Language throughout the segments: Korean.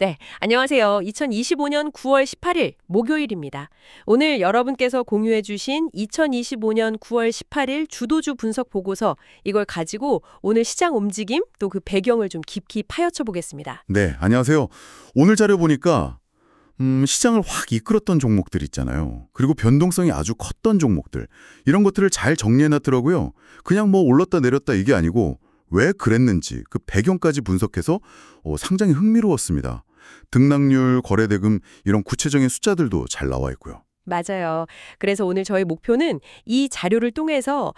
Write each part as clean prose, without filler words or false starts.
네, 안녕하세요. 2025년 9월 18일 목요일입니다. 오늘 여러분께서 공유해 주신 2025년 9월 18일 주도주 분석 보고서 이걸 가지고 오늘 시장 움직임 또 그 배경을 좀 깊이 파헤쳐 보겠습니다. 네, 안녕하세요. 오늘 자료 보니까 시장을 확 이끌었던 종목들 있잖아요. 그리고 변동성이 아주 컸던 종목들. 이런 것들을 잘 정리해놨더라고요. 그냥 뭐 올랐다 내렸다 이게 아니고 왜 그랬는지 그 배경까지 분석해서 상당히 흥미로웠습니다. 등락률, 거래대금 이런 구체적인 숫자들도 잘 나와 있고요. 맞아요. 그래서 오늘 저희 목표는 이 자료를 통해서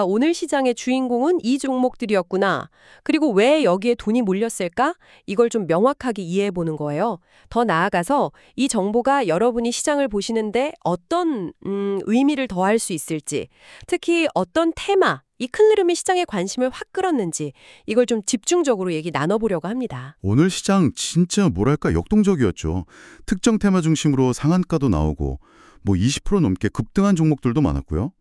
오늘 시장의 주인공은 이 종목들이었구나. 그리고 왜 여기에 돈이 몰렸을까? 이걸 좀 명확하게 이해해 보는 거예요. 더 나아가서 이 정보가 여러분이 시장을 보시는데 어떤 의미를 더할 수 있을지, 특히 어떤 테마, 이 큰 흐름이 시장의 관심을 확 끌었는지 이걸 좀 집중적으로 얘기 나눠보려고 합니다. 오늘 시장 진짜 뭐랄까 역동적이었죠. 특정 테마 중심으로 상한가도 나오고 뭐 20% 넘게 급등한 종목들도 많았고요.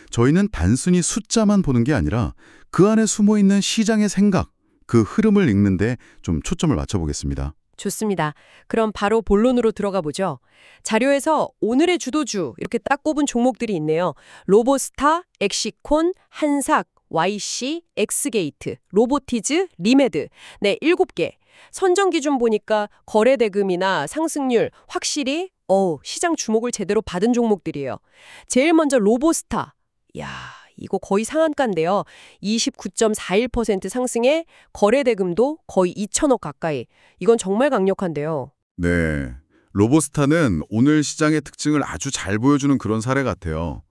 저희는 단순히 숫자만 보는 게 아니라 그 안에 숨어있는 시장의 생각, 그 흐름을 읽는데 좀 초점을 맞춰보겠습니다. 좋습니다. 그럼 바로 본론으로 들어가 보죠. 자료에서 오늘의 주도주 이렇게 딱 꼽은 종목들이 있네요. 로보스타, 엑시콘, 한삭, YC, 엑스게이트, 로보티즈, 리메드. 네, 7개. 선정 기준 보니까 거래 대금이나 상승률 확실히 시장 주목을 제대로 받은 종목들이에요. 제일 먼저 로보스타. 야, 이거 거의 상한가인데요. 29.41% 상승에 거래 대금도 거의 2천억 가까이. 이건 정말 강력한데요. 네, 로보스타는 오늘 시장의 특징을 아주 잘 보여주는 그런 사례 같아요.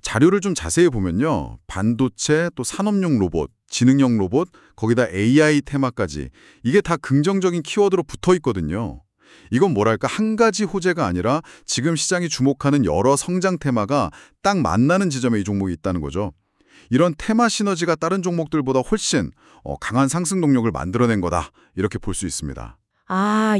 자료를 좀 자세히 보면요. 반도체, 또 산업용 로봇, 지능형 로봇, 거기다 AI 테마까지 이게 다 긍정적인 키워드로 붙어 있거든요. 이건 뭐랄까 한 가지 호재가 아니라 지금 시장이 주목하는 여러 성장 테마가 딱 만나는 지점에 이 종목이 있다는 거죠. 이런 테마 시너지가 다른 종목들보다 훨씬 강한 상승 동력을 만들어낸 거다. 이렇게 볼 수 있습니다.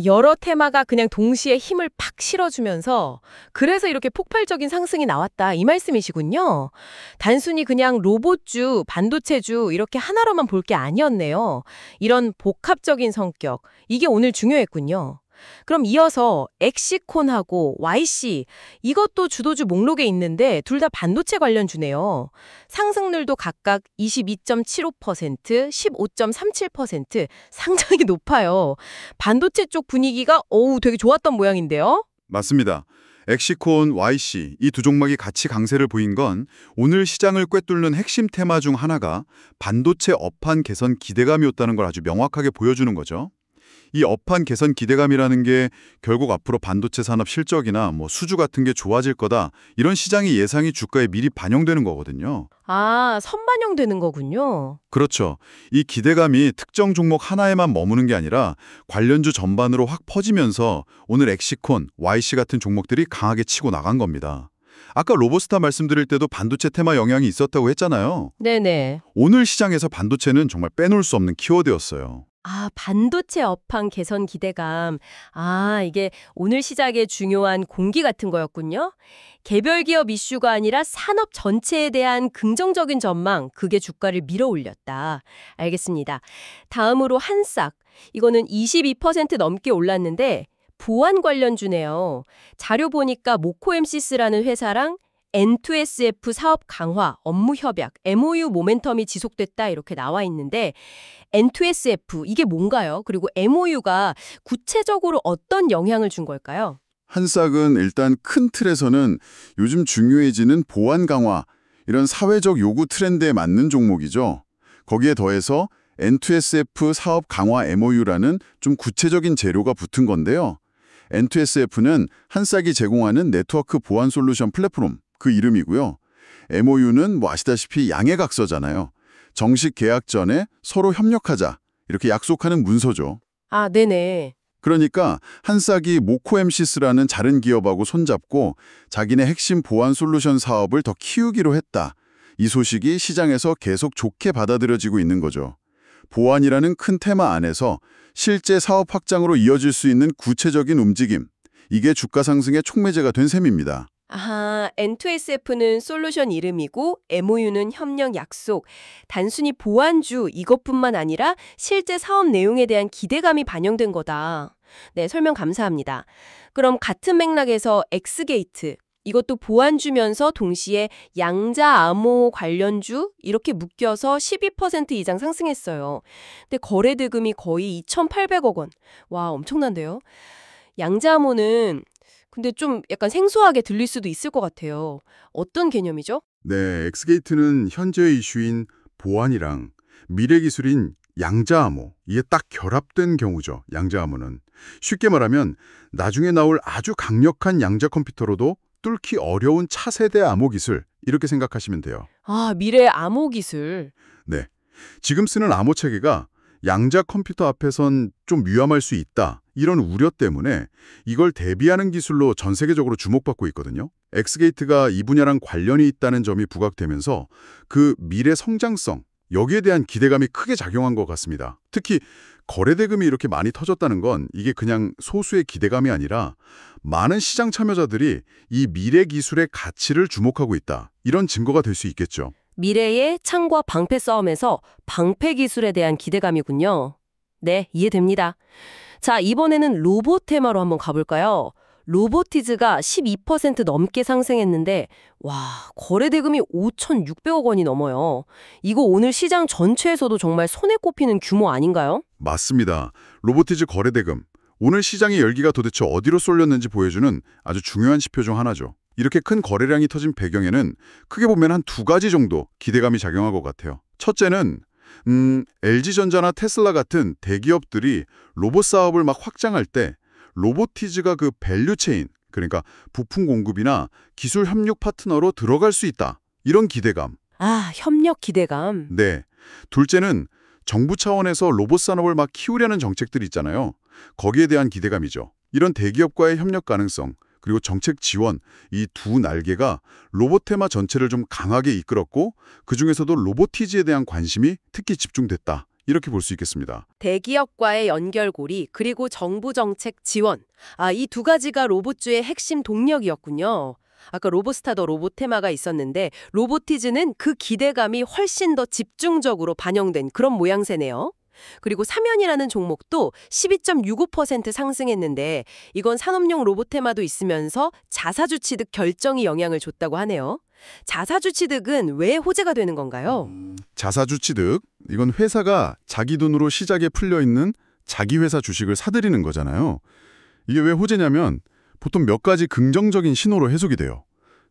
여러 테마가 그냥 동시에 힘을 팍 실어주면서 그래서 이렇게 폭발적인 상승이 나왔다 이 말씀이시군요. 단순히 그냥 로봇주, 반도체주 이렇게 하나로만 볼 게 아니었네요. 이런 복합적인 성격, 이게 오늘 중요했군요. 그럼 이어서 엑시콘하고 YC 이것도 주도주 목록에 있는데 둘 다 반도체 관련주네요. 상승률도 각각 22.75%, 15.37% 상당히 높아요. 반도체 쪽 분위기가 되게 좋았던 모양인데요. 맞습니다. 엑시콘, YC 이 두 종목이 같이 강세를 보인 건 오늘 시장을 꿰뚫는 핵심 테마 중 하나가 반도체 업황 개선 기대감이었다는 걸 아주 명확하게 보여주는 거죠. 이 업황 개선 기대감이라는 게 결국 앞으로 반도체 산업 실적이나 수주 같은 게 좋아질 거다. 이런 시장의 예상이 주가에 미리 반영되는 거거든요. 선반영되는 거군요. 그렇죠. 이 기대감이 특정 종목 하나에만 머무는 게 아니라 관련주 전반으로 확 퍼지면서 오늘 엑시콘, YC 같은 종목들이 강하게 치고 나간 겁니다. 아까 로보스타 말씀드릴 때도 반도체 테마 영향이 있었다고 했잖아요. 네네. 오늘 시장에서 반도체는 정말 빼놓을 수 없는 키워드였어요. 반도체 업황 개선 기대감. 이게 오늘 시작의 중요한 공기 같은 거였군요. 개별 기업 이슈가 아니라 산업 전체에 대한 긍정적인 전망, 그게 주가를 밀어 올렸다. 알겠습니다. 다음으로 한삭. 이거는 22% 넘게 올랐는데 보안 관련주네요. 자료 보니까 모코엠시스라는 회사랑 N2SF 사업 강화, 업무 협약, MOU 모멘텀이 지속됐다 이렇게 나와 있는데 N2SF 이게 뭔가요? 그리고 MOU가 구체적으로 어떤 영향을 준 걸까요? 한싹은 일단 큰 틀에서는 요즘 중요해지는 보안 강화, 이런 사회적 요구 트렌드에 맞는 종목이죠. 거기에 더해서 N2SF 사업 강화 MOU라는 좀 구체적인 재료가 붙은 건데요. N2SF는 한싹이 제공하는 네트워크 보안 솔루션 플랫폼, 그 이름이고요. MOU는 아시다시피 양해각서잖아요. 정식 계약 전에 서로 협력하자, 이렇게 약속하는 문서죠. 네네. 그러니까 한싹이 모코엠시스라는 다른 기업하고 손잡고 자기네 핵심 보안 솔루션 사업을 더 키우기로 했다. 이 소식이 시장에서 계속 좋게 받아들여지고 있는 거죠. 보안이라는 큰 테마 안에서 실제 사업 확장으로 이어질 수 있는 구체적인 움직임, 이게 주가 상승의 촉매제가 된 셈입니다. N2SF는 솔루션 이름이고 MOU는 협력 약속. 단순히 보안주 이것뿐만 아니라 실제 사업 내용에 대한 기대감이 반영된 거다. 네, 설명 감사합니다. 그럼 같은 맥락에서 엑스게이트, 이것도 보완 주면서 동시에 양자 암호 관련주 이렇게 묶여서 12% 이상 상승했어요. 근데 거래 대금이 거의 2,800억 원. 와, 엄청난데요? 양자 암호는 근데 좀 약간 생소하게 들릴 수도 있을 것 같아요. 어떤 개념이죠? 네, 엑스게이트는 현재의 이슈인 보안이랑 미래 기술인 양자암호, 이게 딱 결합된 경우죠. 양자암호는. 쉽게 말하면 나중에 나올 아주 강력한 양자 컴퓨터로도 뚫기 어려운 차세대 암호 기술, 이렇게 생각하시면 돼요. 아, 미래 암호 기술. 네, 지금 쓰는 암호 체계가 양자 컴퓨터 앞에선 좀 위험할 수 있다, 이런 우려 때문에 이걸 대비하는 기술로 전 세계적으로 주목받고 있거든요. 엑스게이트가 이 분야랑 관련이 있다는 점이 부각되면서 그 미래 성장성, 여기에 대한 기대감이 크게 작용한 것 같습니다. 특히 거래 대금이 이렇게 많이 터졌다는 건 이게 그냥 소수의 기대감이 아니라 많은 시장 참여자들이 이 미래 기술의 가치를 주목하고 있다, 이런 증거가 될 수 있겠죠. 미래의 창과 방패 싸움에서 방패 기술에 대한 기대감이군요. 네, 이해됩니다. 자, 이번에는 로봇 테마로 한번 가볼까요? 로보티즈가 12% 넘게 상승했는데 와, 거래 대금이 5,600억 원이 넘어요. 이거 오늘 시장 전체에서도 정말 손에 꼽히는 규모 아닌가요? 맞습니다. 로보티즈 거래 대금. 오늘 시장의 열기가 도대체 어디로 쏠렸는지 보여주는 아주 중요한 지표 중 하나죠. 이렇게 큰 거래량이 터진 배경에는 크게 보면 한 두 가지 정도 기대감이 작용한 것 같아요. 첫째는 LG전자나 테슬라 같은 대기업들이 로봇 사업을 막 확장할 때 로보티즈가 그 밸류체인, 그러니까 부품 공급이나 기술 협력 파트너로 들어갈 수 있다, 이런 기대감. 아, 협력 기대감. 네. 둘째는 정부 차원에서 로봇 산업을 막 키우려는 정책들 있잖아요. 거기에 대한 기대감이죠. 이런 대기업과의 협력 가능성, 그리고 정책 지원, 이 두 날개가 로봇 테마 전체를 좀 강하게 이끌었고 그중에서도 로보티즈에 대한 관심이 특히 집중됐다, 이렇게 볼 수 있겠습니다. 대기업과의 연결고리, 그리고 정부 정책 지원. 아, 이 두 가지가 로봇주의 핵심 동력이었군요. 아까 로보스타 더 로봇 테마가 있었는데 로보티즈는 그 기대감이 훨씬 더 집중적으로 반영된 그런 모양새네요. 그리고 사면이라는 종목도 12.65% 상승했는데 이건 산업용 로봇 테마도 있으면서 자사주 취득 결정이 영향을 줬다고 하네요. 자사주 취득은 왜 호재가 되는 건가요? 자사주 취득, 이건 회사가 자기 돈으로 시장에 풀려있는 자기 회사 주식을 사들이는 거잖아요. 이게 왜 호재냐면 보통 몇 가지 긍정적인 신호로 해석이 돼요.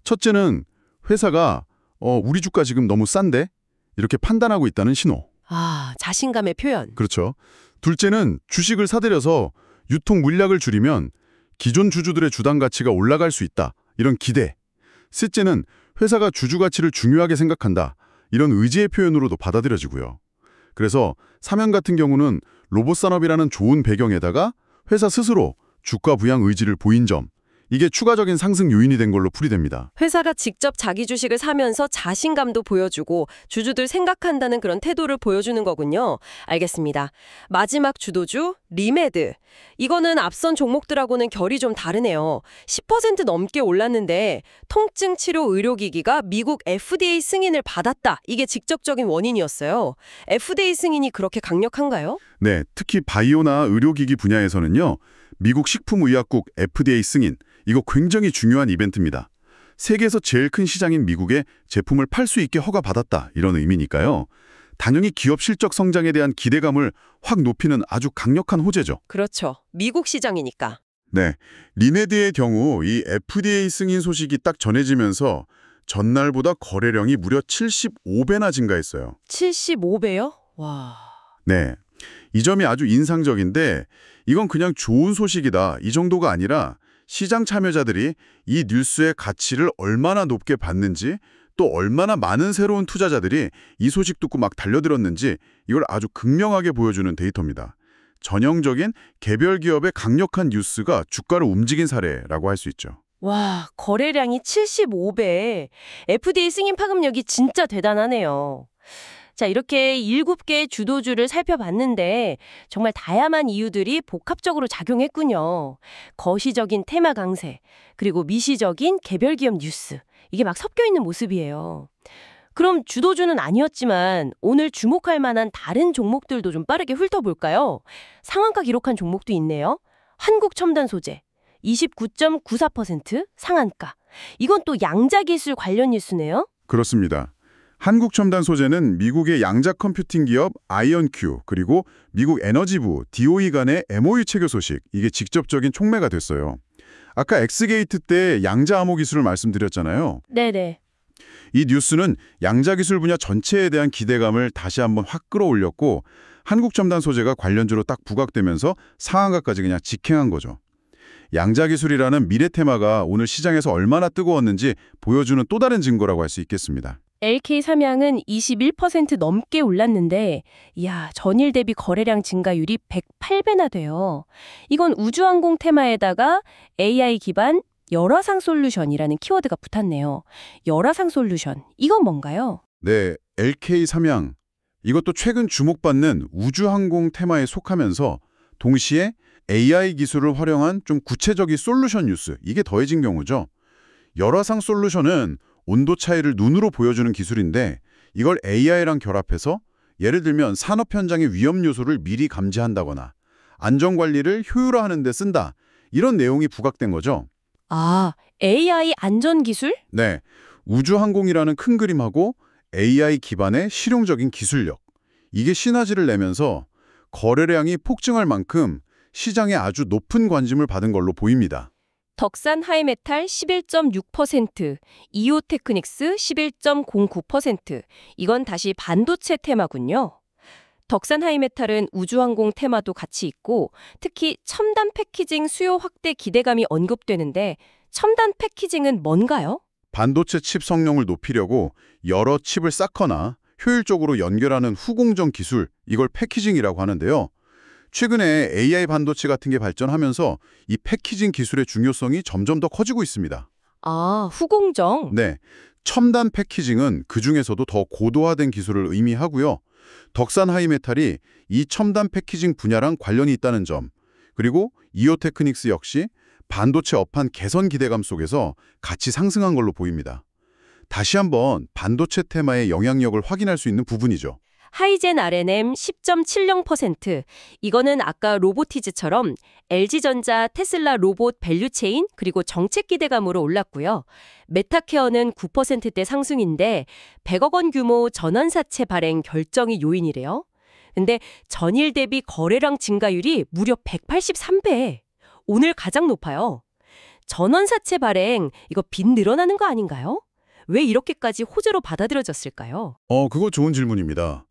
첫째는 회사가 우리 주가 지금 너무 싼데? 이렇게 판단하고 있다는 신호. 아, 자신감의 표현. 그렇죠. 둘째는 주식을 사들여서 유통 물량을 줄이면 기존 주주들의 주당 가치가 올라갈 수 있다, 이런 기대. 셋째는 회사가 주주 가치를 중요하게 생각한다, 이런 의지의 표현으로도 받아들여지고요. 그래서 사면 같은 경우는 로봇 산업이라는 좋은 배경에다가 회사 스스로 주가 부양 의지를 보인 점, 이게 추가적인 상승 요인이 된 걸로 풀이됩니다. 회사가 직접 자기 주식을 사면서 자신감도 보여주고 주주들 생각한다는 그런 태도를 보여주는 거군요. 알겠습니다. 마지막 주도주, 리메드. 이거는 앞선 종목들하고는 결이 좀 다르네요. 10% 넘게 올랐는데 통증 치료 의료기기가 미국 FDA 승인을 받았다, 이게 직접적인 원인이었어요. FDA 승인이 그렇게 강력한가요? 네, 특히 바이오나 의료기기 분야에서는요, 미국 식품의약국 FDA 승인, 이거 굉장히 중요한 이벤트입니다. 세계에서 제일 큰 시장인 미국에 제품을 팔 수 있게 허가받았다, 이런 의미니까요. 당연히 기업 실적 성장에 대한 기대감을 확 높이는 아주 강력한 호재죠. 그렇죠. 미국 시장이니까. 네, 리메드의 경우 이 FDA 승인 소식이 딱 전해지면서 전날보다 거래량이 무려 75배나 증가했어요. 75배요? 와. 네, 이 점이 아주 인상적인데 이건 그냥 좋은 소식이다, 이 정도가 아니라 시장 참여자들이 이 뉴스의 가치를 얼마나 높게 봤는지, 또 얼마나 많은 새로운 투자자들이 이 소식 듣고 막 달려들었는지, 이걸 아주 극명하게 보여주는 데이터입니다. 전형적인 개별 기업의 강력한 뉴스가 주가를 움직인 사례라고 할 수 있죠. 와, 거래량이 75배. FDA 승인 파급력이 진짜 대단하네요. 자, 이렇게 7개의 주도주를 살펴봤는데 정말 다양한 이유들이 복합적으로 작용했군요. 거시적인 테마 강세, 그리고 미시적인 개별 기업 뉴스. 이게 막 섞여 있는 모습이에요. 그럼 주도주는 아니었지만 오늘 주목할 만한 다른 종목들도 좀 빠르게 훑어볼까요? 상한가 기록한 종목도 있네요. 한국첨단소재 29.94% 상한가. 이건 또 양자기술 관련 뉴스네요. 그렇습니다. 한국첨단 소재는 미국의 양자 컴퓨팅 기업 아이언큐 그리고 미국 에너지부 DOE 간의 MOU 체결 소식, 이게 직접적인 촉매가 됐어요. 아까 엑스게이트 때 양자 암호 기술을 말씀드렸잖아요. 네네. 이 뉴스는 양자 기술 분야 전체에 대한 기대감을 다시 한번 확 끌어올렸고 한국첨단 소재가 관련주로 딱 부각되면서 상한가까지 그냥 직행한 거죠. 양자 기술이라는 미래 테마가 오늘 시장에서 얼마나 뜨거웠는지 보여주는 또 다른 증거라고 할 수 있겠습니다. LK 삼양은 21% 넘게 올랐는데 이야, 전일 대비 거래량 증가율이 108배나 돼요. 이건 우주항공 테마에다가 AI 기반 열화상 솔루션이라는 키워드가 붙었네요. 열화상 솔루션, 이건 뭔가요? 네, LK 삼양. 이것도 최근 주목받는 우주항공 테마에 속하면서 동시에 AI 기술을 활용한 좀 구체적인 솔루션 뉴스, 이게 더해진 경우죠. 열화상 솔루션은 온도 차이를 눈으로 보여주는 기술인데 이걸 AI랑 결합해서 예를 들면 산업 현장의 위험 요소를 미리 감지한다거나 안전관리를 효율화하는 데 쓴다. 이런 내용이 부각된 거죠. 아, AI 안전기술? 네, 우주항공이라는 큰 그림하고 AI 기반의 실용적인 기술력. 이게 시너지를 내면서 거래량이 폭증할 만큼 시장에 아주 높은 관심을 받은 걸로 보입니다. 덕산 하이메탈 11.6%, 이오테크닉스 11.09%. 이건 다시 반도체 테마군요. 덕산 하이메탈은 우주항공 테마도 같이 있고 특히 첨단 패키징 수요 확대 기대감이 언급되는데 첨단 패키징은 뭔가요? 반도체 칩 성능을 높이려고 여러 칩을 쌓거나 효율적으로 연결하는 후공정 기술, 이걸 패키징이라고 하는데요. 최근에 AI 반도체 같은 게 발전하면서 이 패키징 기술의 중요성이 점점 더 커지고 있습니다. 아, 후공정. 네, 첨단 패키징은 그중에서도 더 고도화된 기술을 의미하고요. 덕산 하이메탈이 이 첨단 패키징 분야랑 관련이 있다는 점, 그리고 이오테크닉스 역시 반도체 업황 개선 기대감 속에서 같이 상승한 걸로 보입니다. 다시 한번 반도체 테마의 영향력을 확인할 수 있는 부분이죠. 하이젠 R&M 10.70%. 이거는 아까 로보티즈처럼 LG전자, 테슬라 로봇 밸류체인 그리고 정책 기대감으로 올랐고요. 메타케어는 9%대 상승인데 100억 원 규모 전환사채 발행 결정이 요인이래요. 근데 전일 대비 거래량 증가율이 무려 183배. 오늘 가장 높아요. 전환사채 발행, 이거 빚 늘어나는 거 아닌가요? 왜 이렇게까지 호재로 받아들여졌을까요? 그거 좋은 질문입니다.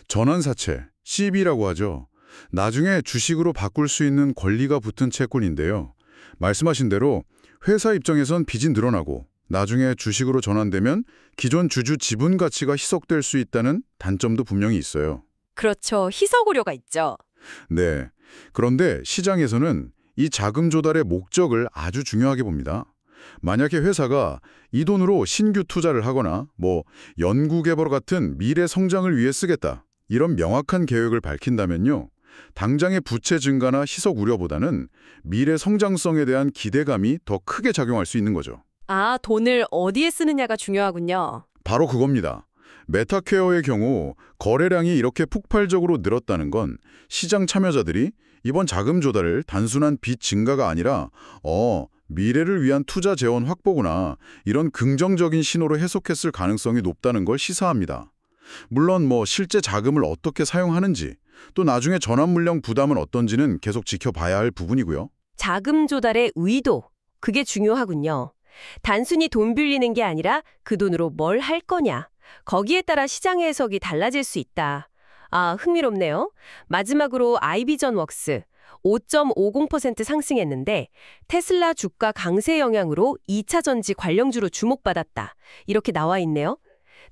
전환사채, CB라고 하죠. 나중에 주식으로 바꿀 수 있는 권리가 붙은 채권인데요. 말씀하신 대로 회사 입장에선 빚이 늘어나고 나중에 주식으로 전환되면 기존 주주 지분 가치가 희석될 수 있다는 단점도 분명히 있어요. 그렇죠. 희석 우려가 있죠. 네. 그런데 시장에서는 이 자금 조달의 목적을 아주 중요하게 봅니다. 만약에 회사가 이 돈으로 신규 투자를 하거나 연구 개발 같은 미래 성장을 위해 쓰겠다, 이런 명확한 계획을 밝힌다면요. 당장의 부채 증가나 희석 우려보다는 미래 성장성에 대한 기대감이 더 크게 작용할 수 있는 거죠. 아, 돈을 어디에 쓰느냐가 중요하군요. 바로 그겁니다. 메타케어의 경우 거래량이 이렇게 폭발적으로 늘었다는 건 시장 참여자들이 이번 자금 조달을 단순한 빚 증가가 아니라 미래를 위한 투자 재원 확보구나, 이런 긍정적인 신호로 해석했을 가능성이 높다는 걸 시사합니다. 물론 실제 자금을 어떻게 사용하는지, 또 나중에 전환물량 부담은 어떤지는 계속 지켜봐야 할 부분이고요. 자금 조달의 의도, 그게 중요하군요. 단순히 돈 빌리는 게 아니라 그 돈으로 뭘 할 거냐, 거기에 따라 시장의 해석이 달라질 수 있다. 아, 흥미롭네요. 마지막으로 아이비전웍스 5.50% 상승했는데 테슬라 주가 강세 영향으로 2차 전지 관련주로 주목받았다. 이렇게 나와 있네요.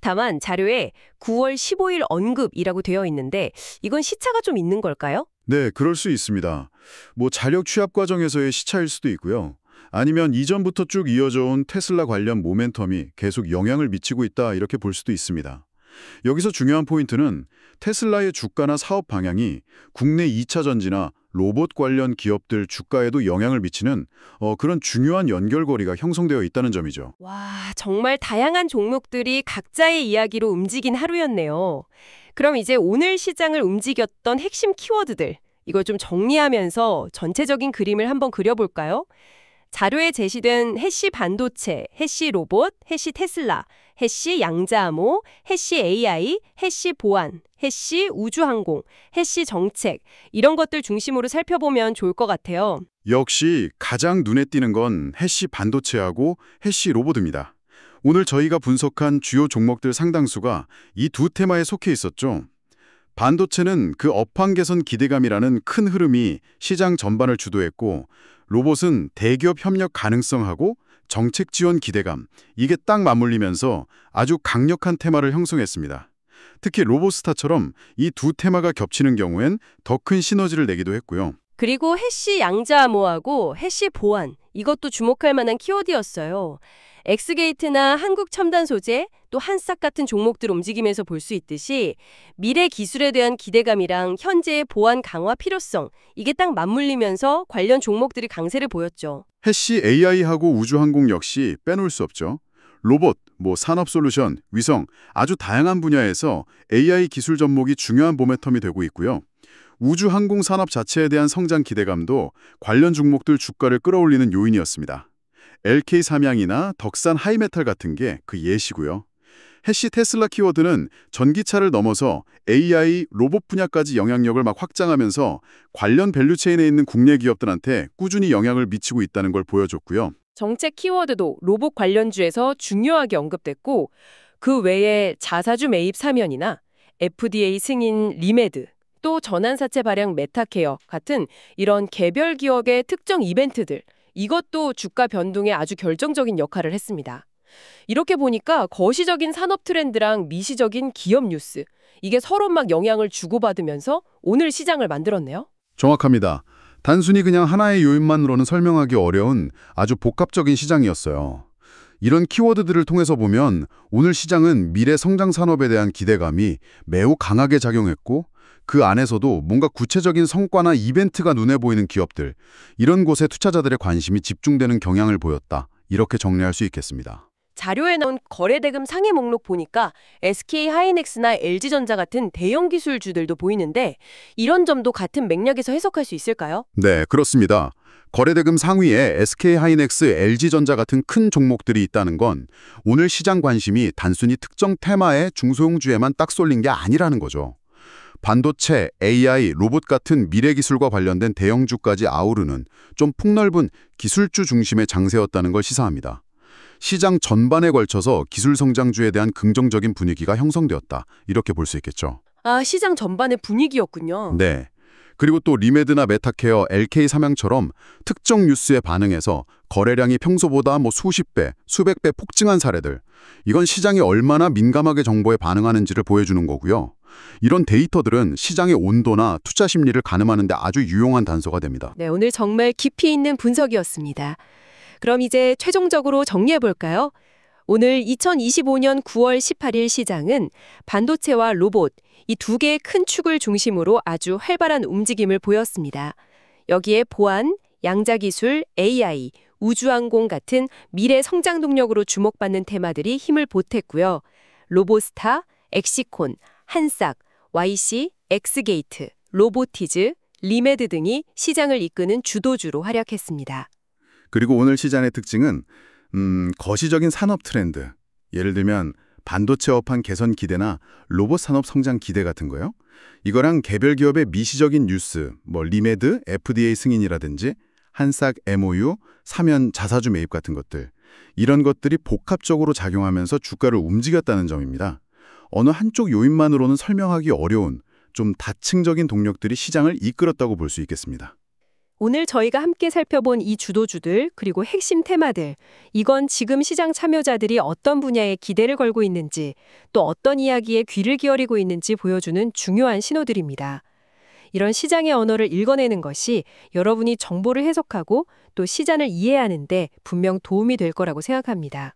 다만 자료에 9월 15일 언급이라고 되어 있는데 이건 시차가 좀 있는 걸까요? 네, 그럴 수 있습니다. 자력 취합 과정에서의 시차일 수도 있고요. 아니면 이전부터 쭉 이어져 온 테슬라 관련 모멘텀이 계속 영향을 미치고 있다, 이렇게 볼 수도 있습니다. 여기서 중요한 포인트는 테슬라의 주가나 사업 방향이 국내 2차 전지나 로봇 관련 기업들 주가에도 영향을 미치는 그런 중요한 연결고리가 형성되어 있다는 점이죠. 와, 정말 다양한 종목들이 각자의 이야기로 움직인 하루였네요. 그럼 이제 오늘 시장을 움직였던 핵심 키워드들, 이걸 좀 정리하면서 전체적인 그림을 한번 그려볼까요? 자료에 제시된 해시 반도체, 해시 로봇, 해시 테슬라, 해시 양자암호, 해시 AI, 해시 보안, 해시 우주항공, 해시 정책 이런 것들 중심으로 살펴보면 좋을 것 같아요. 역시 가장 눈에 띄는 건 해시 반도체하고 해시 로봇입니다. 오늘 저희가 분석한 주요 종목들 상당수가 이 두 테마에 속해 있었죠. 반도체는 그 업황 개선 기대감이라는 큰 흐름이 시장 전반을 주도했고, 로봇은 대기업 협력 가능성하고 정책 지원 기대감, 이게 딱 맞물리면서 아주 강력한 테마를 형성했습니다. 특히 로봇스타처럼 이 두 테마가 겹치는 경우엔 더 큰 시너지를 내기도 했고요. 그리고 해시 양자암호하고 해시 보안 이것도 주목할 만한 키워드였어요. 엑스게이트나 한국첨단소재 또 한싹 같은 종목들 움직임에서 볼 수 있듯이 미래 기술에 대한 기대감이랑 현재의 보안 강화 필요성 이게 딱 맞물리면서 관련 종목들이 강세를 보였죠. 해시 AI하고 우주항공 역시 빼놓을 수 없죠. 로봇, 산업 솔루션, 위성 아주 다양한 분야에서 AI 기술 접목이 중요한 모멘텀이 되고 있고요. 우주항공 산업 자체에 대한 성장 기대감도 관련 종목들 주가를 끌어올리는 요인이었습니다. LK 삼양이나 덕산 하이메탈 같은 게 그 예시고요. 해시 테슬라 키워드는 전기차를 넘어서 AI, 로봇 분야까지 영향력을 막 확장하면서 관련 밸류체인에 있는 국내 기업들한테 꾸준히 영향을 미치고 있다는 걸 보여줬고요. 정책 키워드도 로봇 관련주에서 중요하게 언급됐고 그 외에 자사주 매입 사면이나 FDA 승인 리메드 또 전환사채 발행 메타케어 같은 이런 개별 기업의 특정 이벤트들 이것도 주가 변동에 아주 결정적인 역할을 했습니다. 이렇게 보니까 거시적인 산업 트렌드랑 미시적인 기업 뉴스 이게 서로 막 영향을 주고받으면서 오늘 시장을 만들었네요. 정확합니다. 단순히 그냥 하나의 요인만으로는 설명하기 어려운 아주 복합적인 시장이었어요. 이런 키워드들을 통해서 보면 오늘 시장은 미래 성장 산업에 대한 기대감이 매우 강하게 작용했고 그 안에서도 뭔가 구체적인 성과나 이벤트가 눈에 보이는 기업들, 이런 곳에 투자자들의 관심이 집중되는 경향을 보였다. 이렇게 정리할 수 있겠습니다. 자료에 나온 거래대금 상위 목록 보니까 SK하이닉스나 LG전자 같은 대형 기술주들도 보이는데 이런 점도 같은 맥락에서 해석할 수 있을까요? 네, 그렇습니다. 거래대금 상위에 SK하이닉스, LG전자 같은 큰 종목들이 있다는 건 오늘 시장 관심이 단순히 특정 테마의 중소형주에만 딱 쏠린 게 아니라는 거죠. 반도체, AI, 로봇 같은 미래 기술과 관련된 대형주까지 아우르는 좀 폭넓은 기술주 중심의 장세였다는 걸 시사합니다. 시장 전반에 걸쳐서 기술 성장주에 대한 긍정적인 분위기가 형성되었다. 이렇게 볼 수 있겠죠. 아, 시장 전반의 분위기였군요. 네. 그리고 또 리메드나 메타케어, LK 삼양처럼 특정 뉴스에 반응해서 거래량이 평소보다 수십 배, 수백 배 폭증한 사례들. 이건 시장이 얼마나 민감하게 정보에 반응하는지를 보여주는 거고요. 이런 데이터들은 시장의 온도나 투자 심리를 가늠하는 데 아주 유용한 단서가 됩니다. 네, 오늘 정말 깊이 있는 분석이었습니다. 그럼 이제 최종적으로 정리해볼까요? 오늘 2025년 9월 18일 시장은 반도체와 로봇, 이 두 개의 큰 축을 중심으로 아주 활발한 움직임을 보였습니다. 여기에 보안, 양자기술, AI, 우주항공 같은 미래 성장 동력으로 주목받는 테마들이 힘을 보탰고요. 로보스타, 엑시콘, 한싹, YC, 엑스게이트, 로보티즈, 리메드 등이 시장을 이끄는 주도주로 활약했습니다. 그리고 오늘 시장의 특징은 거시적인 산업 트렌드, 예를 들면 반도체 업황 개선 기대나 로봇 산업 성장 기대 같은 거요. 이거랑 개별 기업의 미시적인 뉴스, 리메드, FDA 승인이라든지 한싹 MOU, 사면 자사주 매입 같은 것들, 이런 것들이 복합적으로 작용하면서 주가를 움직였다는 점입니다. 어느 한쪽 요인만으로는 설명하기 어려운 좀 다층적인 동력들이 시장을 이끌었다고 볼 수 있겠습니다. 오늘 저희가 함께 살펴본 이 주도주들 그리고 핵심 테마들, 이건 지금 시장 참여자들이 어떤 분야에 기대를 걸고 있는지 또 어떤 이야기에 귀를 기울이고 있는지 보여주는 중요한 신호들입니다. 이런 시장의 언어를 읽어내는 것이 여러분이 정보를 해석하고 또 시장을 이해하는 데 분명 도움이 될 거라고 생각합니다.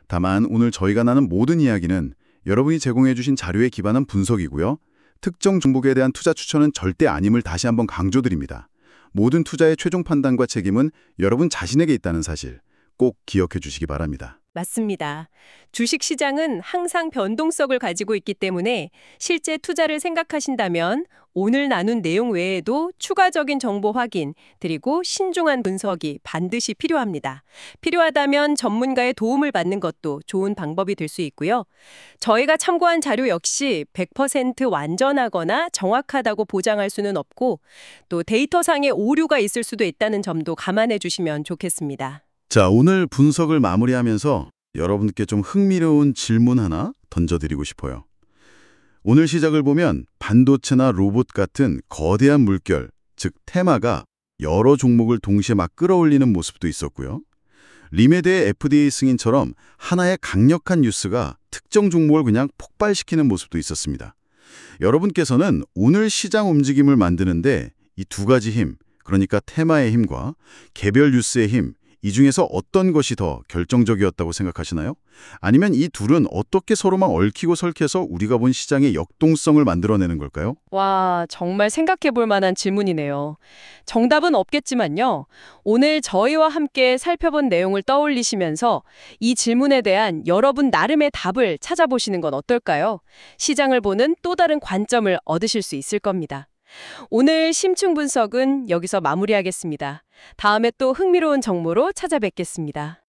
다만 오늘 저희가 나눈 모든 이야기는 여러분이 제공해 주신 자료에 기반한 분석이고요. 특정 종목에 대한 투자 추천은 절대 아님을 다시 한번 강조드립니다. 모든 투자의 최종 판단과 책임은 여러분 자신에게 있다는 사실 꼭 기억해 주시기 바랍니다. 맞습니다. 주식시장은 항상 변동성을 가지고 있기 때문에 실제 투자를 생각하신다면 오늘 나눈 내용 외에도 추가적인 정보 확인, 그리고 신중한 분석이 반드시 필요합니다. 필요하다면 전문가의 도움을 받는 것도 좋은 방법이 될 수 있고요. 저희가 참고한 자료 역시 100% 완전하거나 정확하다고 보장할 수는 없고 또 데이터상의 오류가 있을 수도 있다는 점도 감안해 주시면 좋겠습니다. 자, 오늘 분석을 마무리하면서 여러분께 좀 흥미로운 질문 하나 던져드리고 싶어요. 오늘 시작을 보면 반도체나 로봇 같은 거대한 물결, 즉 테마가 여러 종목을 동시에 막 끌어올리는 모습도 있었고요. 리메드의 FDA 승인처럼 하나의 강력한 뉴스가 특정 종목을 그냥 폭발시키는 모습도 있었습니다. 여러분께서는 오늘 시장 움직임을 만드는데 이 두 가지 힘, 그러니까 테마의 힘과 개별 뉴스의 힘, 이 중에서 어떤 것이 더 결정적이었다고 생각하시나요? 아니면 이 둘은 어떻게 서로만 얽히고 설켜서 우리가 본 시장의 역동성을 만들어내는 걸까요? 와, 정말 생각해 볼 만한 질문이네요. 정답은 없겠지만요. 오늘 저희와 함께 살펴본 내용을 떠올리시면서 이 질문에 대한 여러분 나름의 답을 찾아보시는 건 어떨까요? 시장을 보는 또 다른 관점을 얻으실 수 있을 겁니다. 오늘 심층 분석은 여기서 마무리하겠습니다. 다음에 또 흥미로운 정보로 찾아뵙겠습니다.